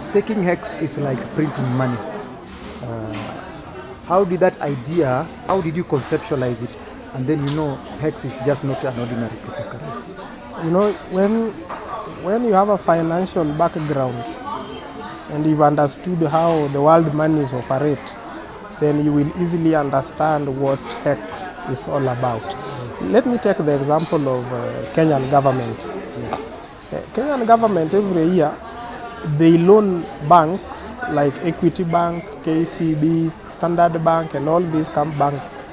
staking HEX is like printing money. How did you conceptualize it? And then HEX is just not an ordinary cryptocurrency. When you have a financial background and you've understood how the world monies operate, then you will easily understand what HEX is all about. Let me take the example of Kenyan government. Kenyan government every year, they loan banks like Equity Bank, KCB, Standard Bank, and all these banks.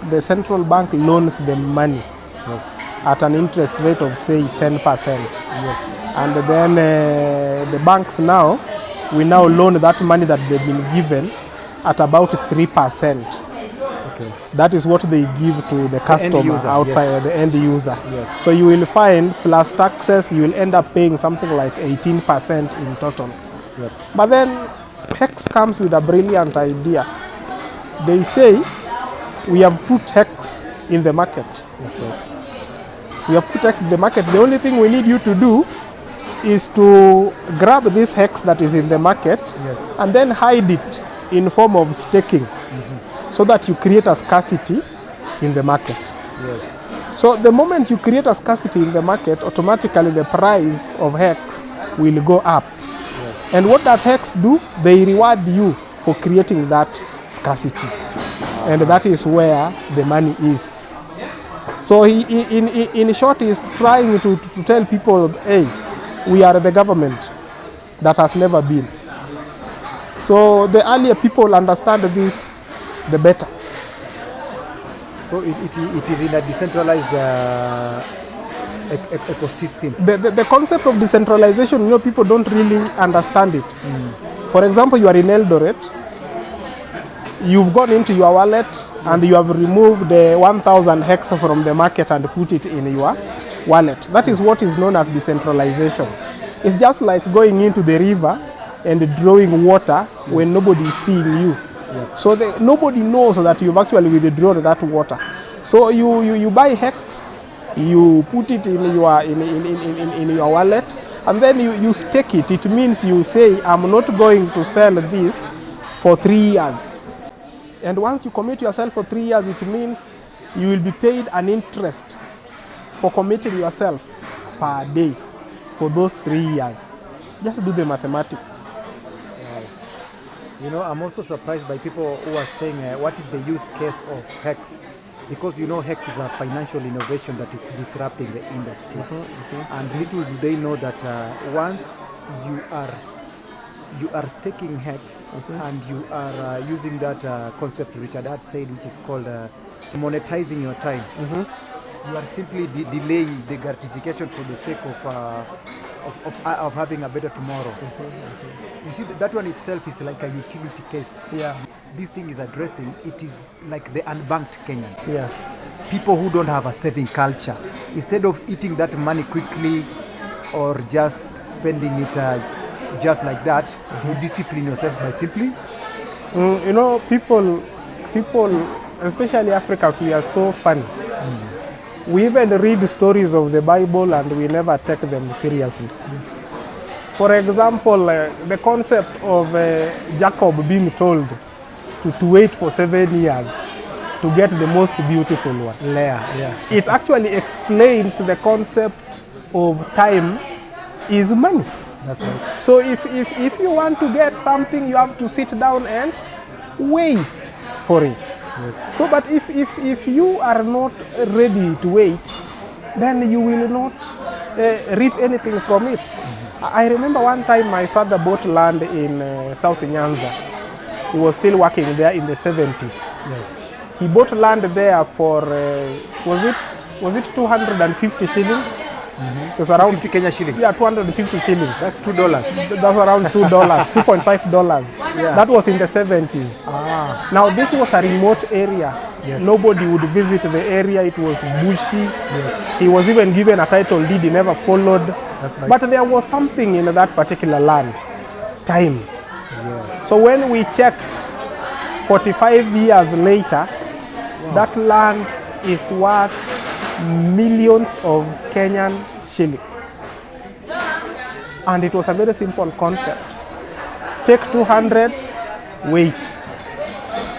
The central bank loans them money at an interest rate of say 10%. Yes. And then the banks now, we now loan that money that they've been given at about 3%. Okay. That is what they give to the customer outside, the end user. Yes. So you will find, plus taxes, you will end up paying something like 18% in total. Yep. But then HEX comes with a brilliant idea. They say, we have put HEX in the market. That's right. We have put HEX in the market. The only thing we need you to do is to grab this HEX that is in the market, yes, and then hide it in form of staking, so that you create a scarcity in the market. Yes. So the moment you create a scarcity in the market, automatically the price of HEX will go up. Yes. And what that HEX do? They reward you for creating that scarcity. And that is where the money is. So in short, he's trying to tell people, hey, we are the government that has never been. So the earlier people understand this, the better. So it is in a decentralized ecosystem. The concept of decentralization, people don't really understand it. For example, you are in Eldoret, you've gone into your wallet and you have removed the 1,000 HEX from the market and put it in your wallet. That is what is known as decentralization. It's just like going into the river and drawing water when nobody is seeing you. Yeah. So nobody knows that you've actually withdrawn that water. So you buy HEX, you put it in your wallet, and then you stake it. It means you say, I'm not going to sell this for 3 years. And once you commit yourself for 3 years, it means you will be paid an interest for committing yourself per day for those 3 years. Just do the mathematics. I'm also surprised by people who are saying, what is the use case of HEX? Because HEX is a financial innovation that is disrupting the industry. And little do they know that once you are staking HEX and you are using that concept Richard had said, which is called monetizing your time. You are simply delaying the gratification for the sake of having a better tomorrow. You see, that one itself is like a utility case. Yeah. This thing is addressing, it is like the unbanked Kenyans. Yeah. People who don't have a saving culture. Instead of eating that money quickly or just spending it just like that, you discipline yourself by simply. People, especially Africans, we are so funny. We even read stories of the Bible and we never take them seriously. For example, the concept of Jacob being told to wait for 7 years to get the most beautiful one. Leah, yeah. It actually explains the concept of time is money. That's right. So if you want to get something, you have to sit down and wait for it. Yes. So, but if you are not ready to wait, then you will not reap anything from it. I remember one time my father bought land in South Nyanza. He was still working there in the 70s. Yes. He bought land there for, was it 250 shillings? It was around 50 Kenya shillings. Yeah, 250 shillings. That's $2. That's around $2, $2.5. Yeah. That was in the 70s. Now this was a remote area. Yes. Nobody would visit the area. It was bushy. Yes. He was even given a title deed. He never followed. That's nice. But there was something in that particular land. Time. Yes. So when we checked 45 years later, that land is worth millions of Kenyan shillings. And it was a very simple concept. stake 200, wait.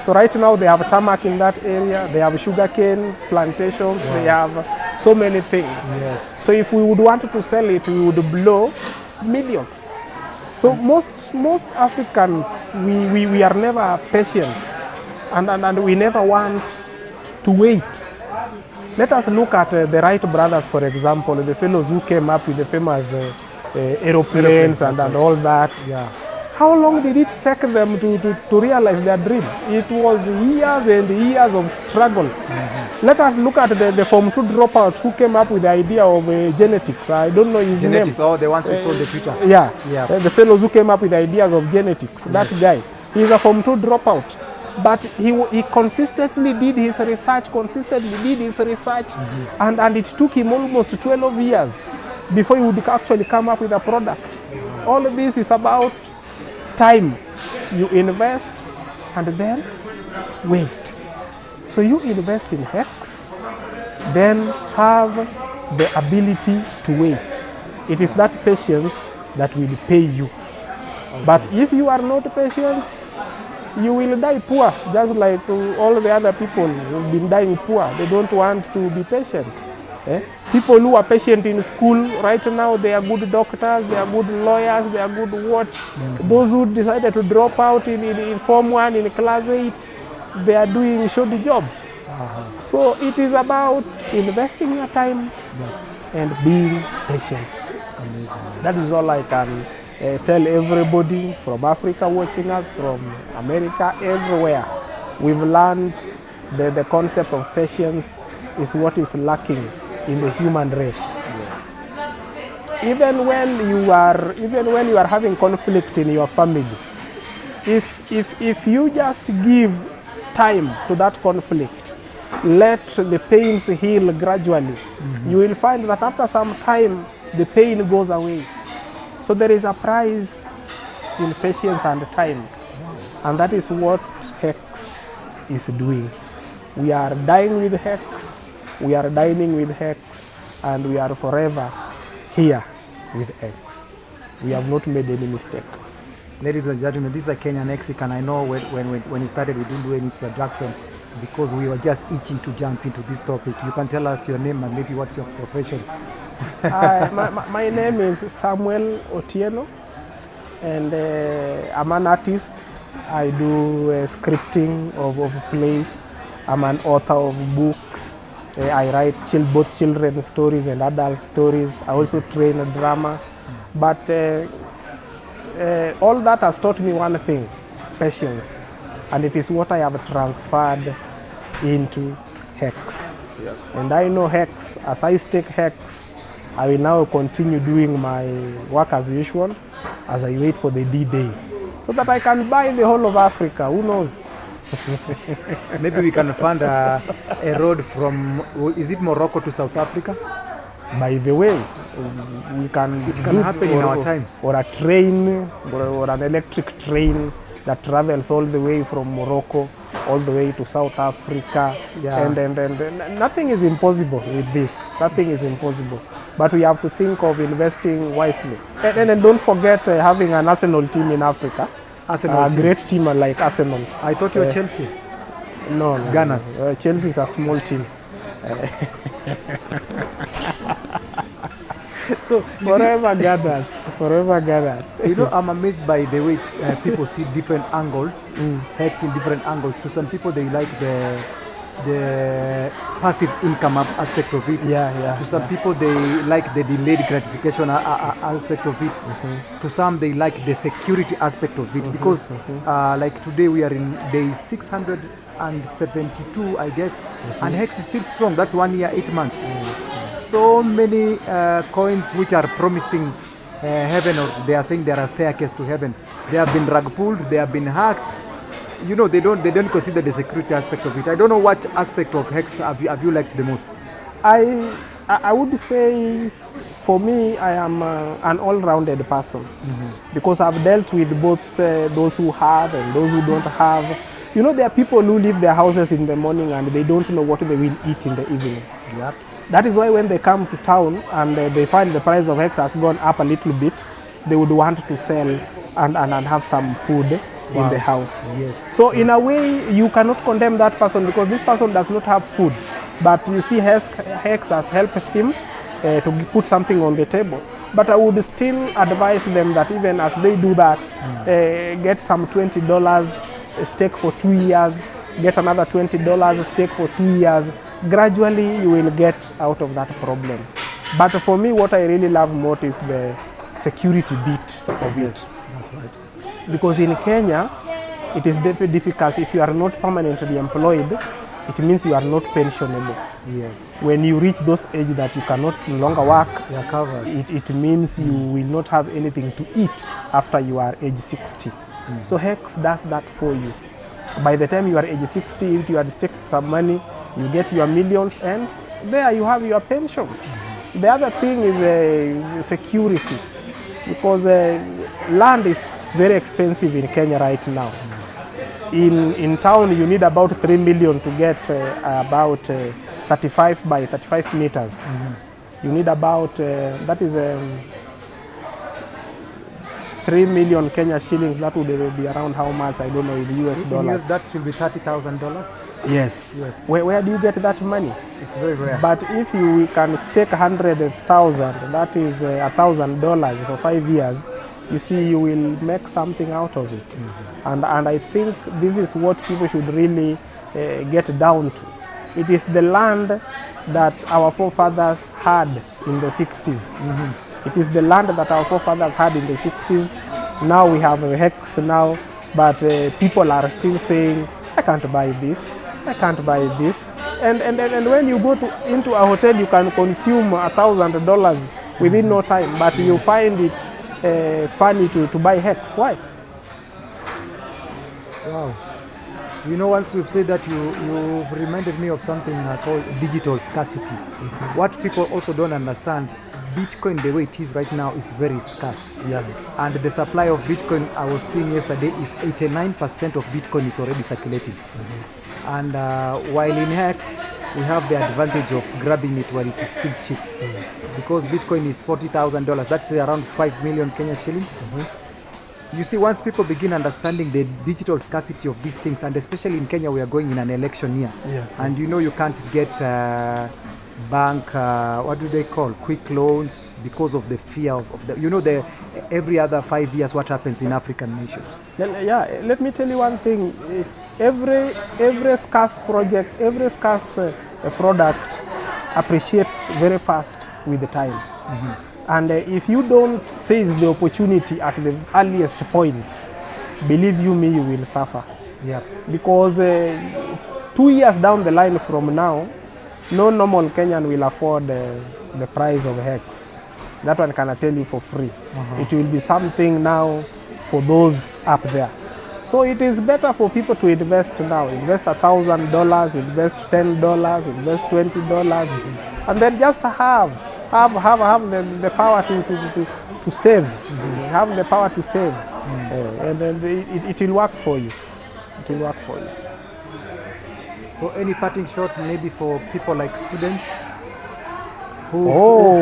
So right now they have tarmac in that area, they have sugarcane plantations, they have so many things. Yes. So if we would want to sell it, we would blow millions. So most Africans, we are never patient, and we never want to wait. Let us look at the Wright brothers, for example, the fellows who came up with the famous aeroplanes and all that. Yeah. How long did it take them to realize their dream? It was years and years of struggle. Let us look at the Form 2 dropout who came up with the idea of genetics. I don't know his Genetics, name. oh, the ones who sold the Twitter. Yeah, Yeah. The fellows who came up with the ideas of genetics. That guy, he's a Form 2 dropout. But he consistently did his research, and it took him almost 12 years before he would actually come up with a product. All of this is about time. You invest and then wait. So you invest in HEX, then have the ability to wait. It is that patience that will pay you. But if you are not patient, you will die poor, just like all the other people who've been dying poor. They don't want to be patient. People who are patient in school right now, they are good doctors, they are good lawyers, they are good what. Those who decided to drop out in Form 1, in Class 8, they are doing shoddy jobs. So it is about investing your time and being patient. Amazing. That is all I can tell everybody from Africa watching us, from America, everywhere. We've learned that the concept of patience is what is lacking in the human race. Yes. Even when you are having conflict in your family, if you just give time to that conflict, let the pains heal gradually, you will find that after some time the pain goes away. So there is a price in patience and time, and that is what HEX is doing. We are dying with HEX, we are dining with HEX, and we are forever here with HEX. We have not made any mistake. Ladies and gentlemen, this is a Kenyan Mexican. I know when you started, we didn't do any introduction because we were just itching to jump into this topic. You can tell us your name and maybe what's your profession. My name is Samuel Otieno, and I'm an artist. I do scripting of plays. I'm an author of books. I write both children's stories and adult stories. I also train drama. But all that has taught me one thing: patience. And it is what I have transferred into HEX. Yeah. And I know HEX, as I stake HEX, I will now continue doing my work as usual as I wait for the D-Day so that I can buy the whole of Africa. Who knows? Maybe we can find a road from, is it Morocco to South Africa? By the way, it can happen in our time. Or a train, or an electric train that travels all the way from Morocco all the way to South Africa. Yeah. And nothing is impossible with this. Nothing is impossible. But we have to think of investing wisely. And don't forget having an Arsenal team in Africa. A great team like Arsenal. I thought you were Chelsea. No. Gunners. Chelsea is a small team. So forever gathers. You know, I'm amazed by the way people see different angles, HEX in different angles. To some people, they like the passive income aspect of it. To some people, they like the delayed gratification aspect of it. To some, they like the security aspect of it. Because like today, we are in day 672, I guess, and HEX is still strong. That's 1 year, 8 months. So many coins which are promising heaven, or they are saying they are a staircase to heaven. They have been rug pulled, they have been hacked. You know, they don't consider the security aspect of it. I don't know what aspect of HEX have you liked the most. I would say, for me, I am an all-rounded person, because I've dealt with both those who have and those who don't have. You know, there are people who leave their houses in the morning and they don't know what they will eat in the evening. That is why when they come to town and they find the price of HEX has gone up a little bit, they would want to sell and have some food in the house. Yes. So in a way, you cannot condemn that person because this person does not have food. But you see, Hex has helped him to put something on the table. But I would still advise them that even as they do that, get some $20 stake for 2 years, get another $20 stake for 2 years. Gradually, you will get out of that problem. But for me, what I really love most is the security bit of it. That's right. Because in Kenya, it is difficult. If you are not permanently employed, it means you are not pensionable. Yes. When you reach those age that you cannot no longer work, it means you will not have anything to eat after you are age 60. So Hex does that for you. By the time you are age 60, if you had staked some money, you get your millions, and there you have your pension. So the other thing is security, because land is very expensive in Kenya right now. In town, you need about 3 million to get about 35 by 35 meters. You need about, that is 3 million Kenya shillings. That would be around how much? I don't know, in US dollars. That should be $30,000. Yes. Yes. Where do you get that money? It's very rare. But if you can stake 100,000, that is $1,000 for 5 years, you see, you will make something out of it. And I think this is what people should really get down to. It is the land that our forefathers had in the 60s. It is the land that our forefathers had in the 60s. Now we have a Hex now, but people are still saying, I can't buy this, I can't buy this. And when you go into a hotel, you can consume $1,000 within no time, but you find it funny to buy Hex. Why? Wow. You know, once you've said that, you reminded me of something called digital scarcity. What people also don't understand, Bitcoin, the way it is right now, is very scarce. Yeah. And the supply of Bitcoin, I was seeing yesterday, is 89% of Bitcoin is already circulating. And while in Hex, we have the advantage of grabbing it while it is still cheap. Because Bitcoin is $40,000, that's around 5 million Kenya shillings. You see, once people begin understanding the digital scarcity of these things, and especially in Kenya, we are going in an election year. And you know, you can't get bank, what do they call, quick loans, because of the fear of the, you know, the every other 5 years what happens in African nations. Yeah, let me tell you one thing. Every scarce project, every scarce product appreciates very fast with the time. And if you don't seize the opportunity at the earliest point, believe you me, you will suffer. Yeah. Because 2 years down the line from now, no normal Kenyan will afford the price of Hex. That one can I tell you for free. It will be something now for those up there. So it is better for people to invest now. Invest $1,000, invest $10, invest $20, and then just have the power to save. Have the power to save, and then it will work for you. It will work for you. So any parting shot maybe for people like students who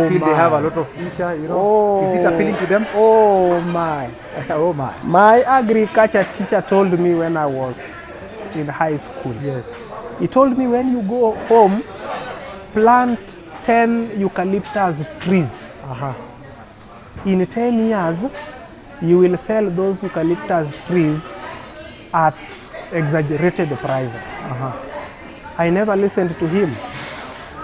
feel they have a lot of future, you know? Is it appealing to them? Oh my. Oh my. My agriculture teacher told me when I was in high school. Yes. He told me, when you go home, plant 10 eucalyptus trees. In 10 years, you will sell those eucalyptus trees at exaggerated prices. I never listened to him.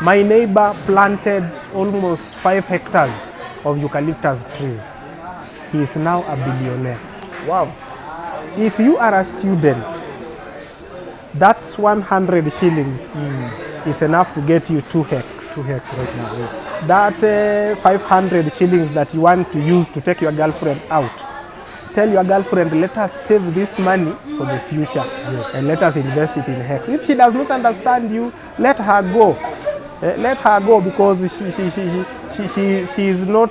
My neighbor planted almost 5 hectares of eucalyptus trees. He is now a billionaire. Wow. If you are a student, that's 100 shillings is enough to get you 2 Hex. 2 Hex right now, yes. That 500 shillings that you want to use to take your girlfriend out, tell your girlfriend, let us save this money for the future, and let us invest it in Hex. If she does not understand you, let her go. Let her go, because she is not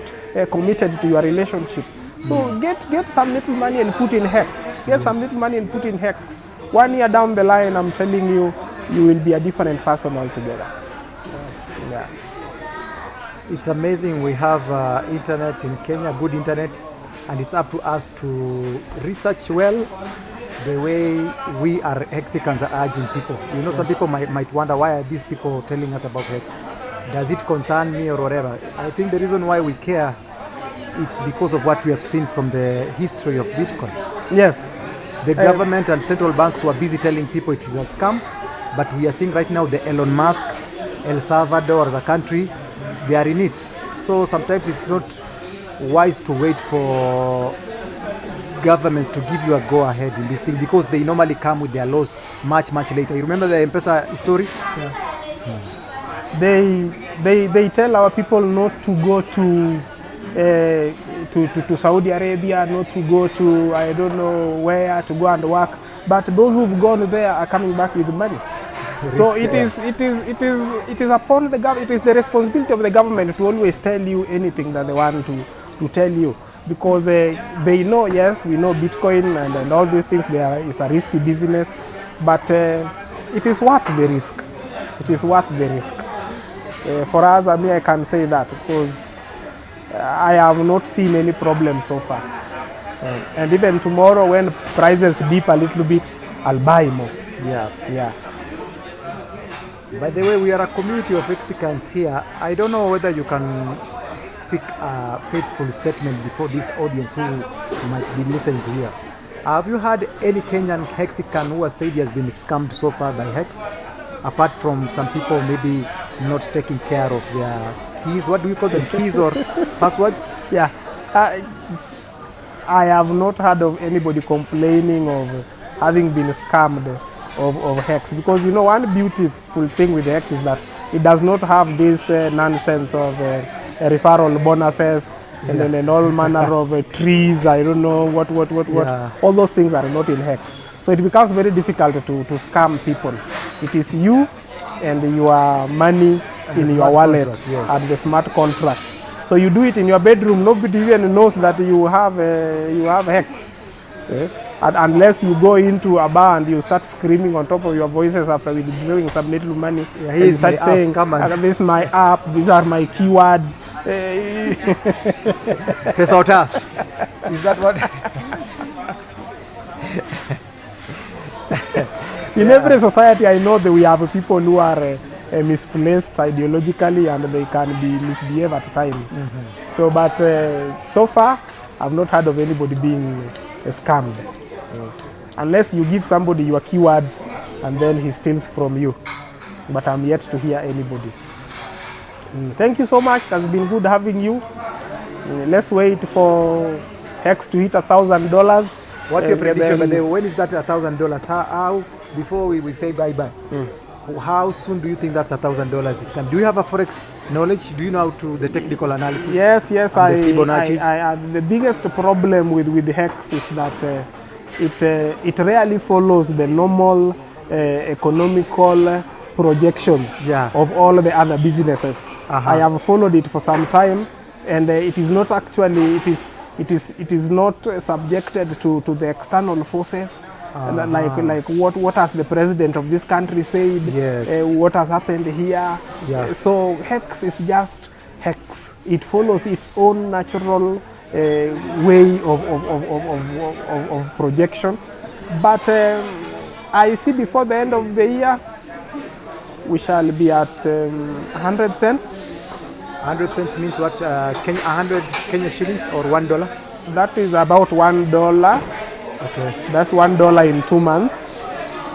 committed to your relationship. So get some little money and put in Hex. Get some little money and put in Hex. 1 year down the line, I'm telling you, you will be a different person altogether. Yeah. It's amazing we have internet in Kenya, good internet. and it's up to us to research well the way we are Hexicans are urging people. You know, some people might wonder, why are these people telling us about Hex? Does it concern me or whatever? I think the reason why we care, it's because of what we have seen from the history of Bitcoin. Yes. The government and central banks were busy telling people it is a scam, but we are seeing right now the Elon Musk, El Salvador as a country, they are in it. So sometimes it's not wise to wait for governments to give you a go ahead in this thing, because they normally come with their laws much later. You remember the M-Pesa story? Yeah. They tell our people not to go to Saudi Arabia, not to go to I don't know where to go and work, but those who've gone there are coming back with money. So it is upon the government. It is the responsibility of the government to always tell you anything that they want to tell you, because they know, yes, we know Bitcoin and all these things. It's a risky business, but it is worth the risk. It is worth the risk. For us, I can say that, because I have not seen any problem so far. And even tomorrow, when prices dip a little bit, I'll buy more. Yeah. By the way, we are a community of Hexicans here. I don't know whether you can speak a faithful statement before this audience who might be listening to here. Have you had any Kenyan Hexican who has said he has been scammed so far by Hex? Apart from some people maybe not taking care of their keys. What do you call them? Keys or passwords? Yeah. I have not heard of anybody complaining of having been scammed of Hex, because you know, one beautiful thing with Hex is that it does not have this nonsense of referral bonuses and all manner of trees. I don't know what. Yeah. All those things are not in Hex, so it becomes very difficult to scam people. It is you and your money and in your wallet contract, yes, and the smart contract. So you do it in your bedroom. Nobody even knows that you have Hex. And unless you go into a bar and you start screaming on top of your voices after withdrawing some little money, and you start saying, "This is my app. These are my keywords." Pesotas. Is that what? In every society, I know that we have people who are misplaced ideologically, and they can be misbehave at times. Mm-hmm. So, but so far, I've not heard of anybody being scammed. Unless you give somebody your keywords and then he steals from you. But I'm yet to hear anybody. Thank you so much. It has been good having you. Let's wait for Hex to hit $1,000. What's your prediction? When is that $1,000? How before we say bye-bye? How soon do you think that's $1,000? Do you have a forex knowledge? Do you know how to the technical analysis? Yes. The biggest problem with Hex is that it rarely follows the normal economical projections of all the other businesses. I have followed it for some time, and it is not actually it is not subjected to the external forces. Like what has the president of this country said? Yes. What has happened here? Yeah. So Hex is just Hex. It follows its own natural way of projection. But I see before the end of the year we shall be at 100 cents. 100 cents means what? 100 Kenya shillings or $1? That is about $1. Okay. That's $1 in 2 months.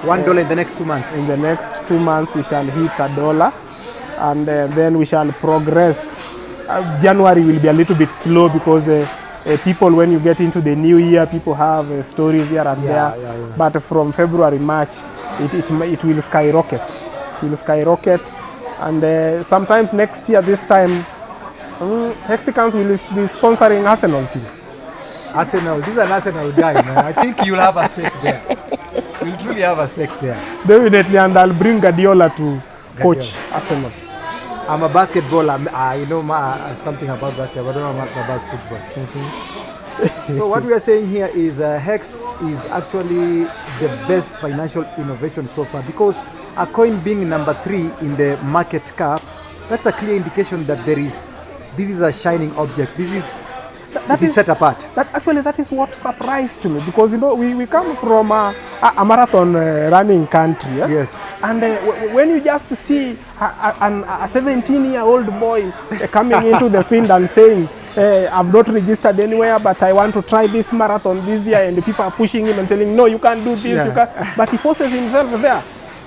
$1 in the next 2 months. In the next 2 months, we shall hit $1, and then we shall progress. January will be a little bit slow because people, when you get into the new year, people have stories here and there. Yeah. But from February, March, it will skyrocket. It will skyrocket, and sometimes next year, this time, Hexicans will be sponsoring Arsenal team. Arsenal, this is an Arsenal guy, man. I think you'll have a stake there. You'll truly have a stake there. Definitely, and I'll bring Guardiola to coach Arsenal. I'm a basketballer. I know something about basketball, but I don't know much about football. Mm-hmm. So what we are saying here is Hex is actually the best financial innovation so far, because a coin being number 3 in the market cap, that's a clear indication that this is a shining object. This is It is set apart. That is what surprised me, because we come from a marathon running country. Yeah? Yes. And when you just see a 17-year-old boy coming into the field and saying, I've not registered anywhere, but I want to try this marathon this year, and the people are pushing him and telling him, no, you can't do this, you can't. But he forces himself there.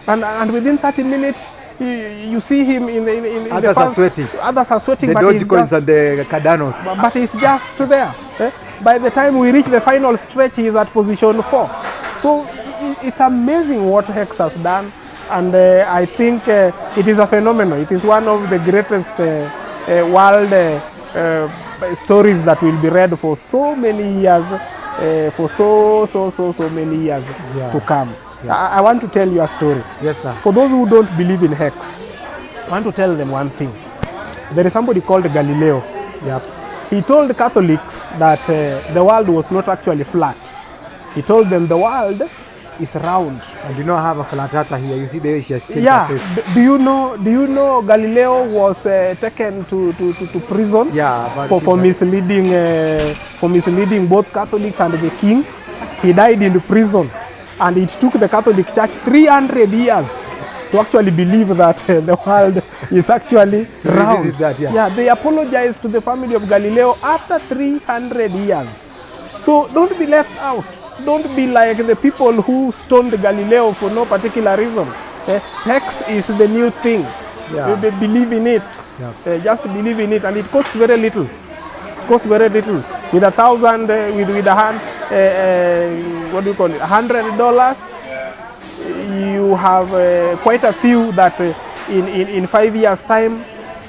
And within 30 minutes, you see him in others the are sweating. Others are sweating, the but he's Dogecoins just, and the Cardanos. but he's just there. By the time we reach the final stretch, he is at position 4. So it's amazing what Hex has done, and I think it is a phenomenon. It is one of the greatest world stories that will be read for so many years, for so many years to come. Yeah. I want to tell you a story. Yes, sir. For those who don't believe in Hex, I want to tell them one thing. There is somebody called Galileo. Yep. He told Catholics that the world was not actually flat. He told them the world is round. And you know I have a flat earther here. You see the way she has changed her face. Do you know Galileo was taken to prison for misleading both Catholics and the king? He died in the prison. And it took the Catholic Church 300 years to actually believe that the world is actually round. That, they apologized to the family of Galileo after 300 years. So don't be left out. Don't be like the people who stoned Galileo for no particular reason. Hex is the new thing. Believe in it. Just believe in it, and it costs very little. With $1,000, with what do you call it? $100. You have quite a few that in 5 years' time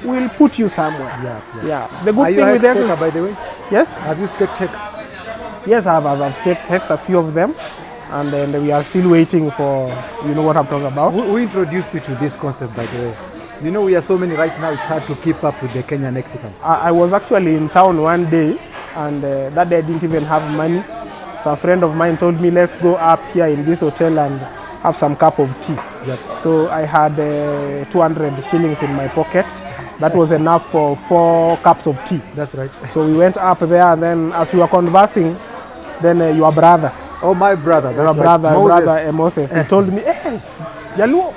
will put you somewhere. The good thing with Hex, by the way. Yes. Have you staked Hex? Yes, I've staked Hex, a few of them, and then we are still waiting for what I'm talking about. Who introduced you to this concept, by the way? You know, we are so many right now, it's hard to keep up with the Kenyan Mexicans. I was actually in town one day, and that day I didn't even have money. So a friend of mine told me, let's go up here in this hotel and have some cup of tea. So I had 200 shillings in my pocket. That was enough for 4 cups of tea. That's right. So we went up there, and then as we were conversing, then your brother. Oh, my brother. That's brother Moses. He told me, hey, Jaluo,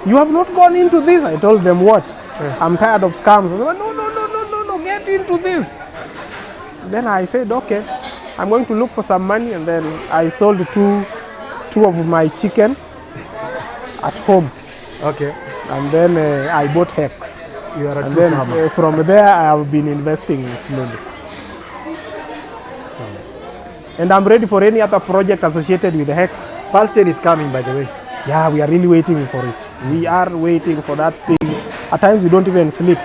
you have not gone into this. I told them what? I'm tired of scams. They went, no, get into this. Then I said, okay, I'm going to look for some money, and then I sold two of my chicken at home. Okay. And then I bought Hex. You are a and true then farmer. From there I have been investing slowly. And I'm ready for any other project associated with Hex. Pulse chain is coming, by the way. Yeah, we are really waiting for it. We are waiting for that thing. At times you don't even sleep.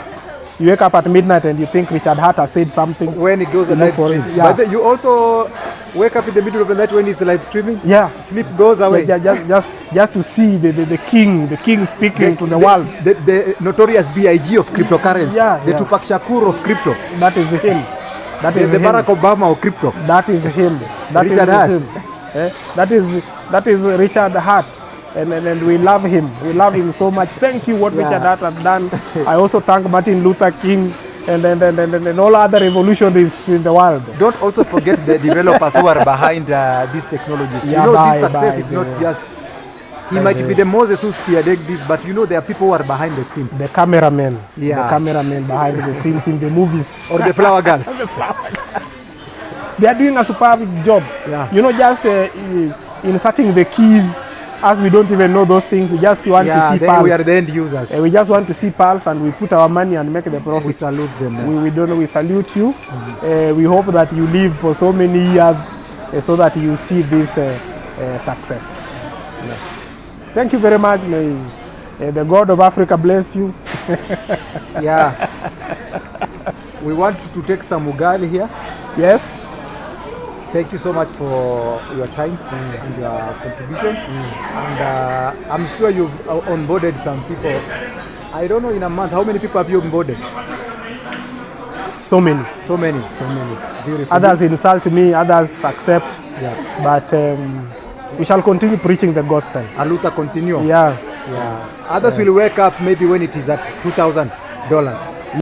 You wake up at midnight and you think Richard Hart has said something. When it goes a live stream. But you also wake up in the middle of the night when he's live streaming? Yeah. Sleep goes away. Just to see the king speaking to the world. The notorious BIG of cryptocurrency. The Tupac Shakur of crypto. That is him. That is the Barack Obama of crypto. That is him. Richard Hart. That is Richard Hart. And we love him. We love him so much. Thank you what Richard Hart has done. I also thank Martin Luther King and all other revolutionaries in the world. Don't also forget the developers who are behind these technologies. This success is not just... He might be the Moses who spearheaded this, but there are people who are behind the scenes. The cameramen. The cameramen behind the scenes in the movies. Or the flower girls. They are doing a superb job. Just inserting the keys. As we don't even know those things, we just want to see Pulse. We are the end users. We just want to see Pulse, and we put our money and make the profit. We salute them. We salute you. We hope that you live for so many years so that you see this success. Thank you very much. May the God of Africa bless you. We want to take some ugali here. Yes. Thank you so much for your time and your contribution. And I'm sure you've onboarded some people. I don't know, in a month, how many people have you onboarded? So many. Beautiful. Others insult me, others accept. But we shall continue preaching the gospel. Aluta continue. Yeah. Others will wake up maybe when it is at $2,000.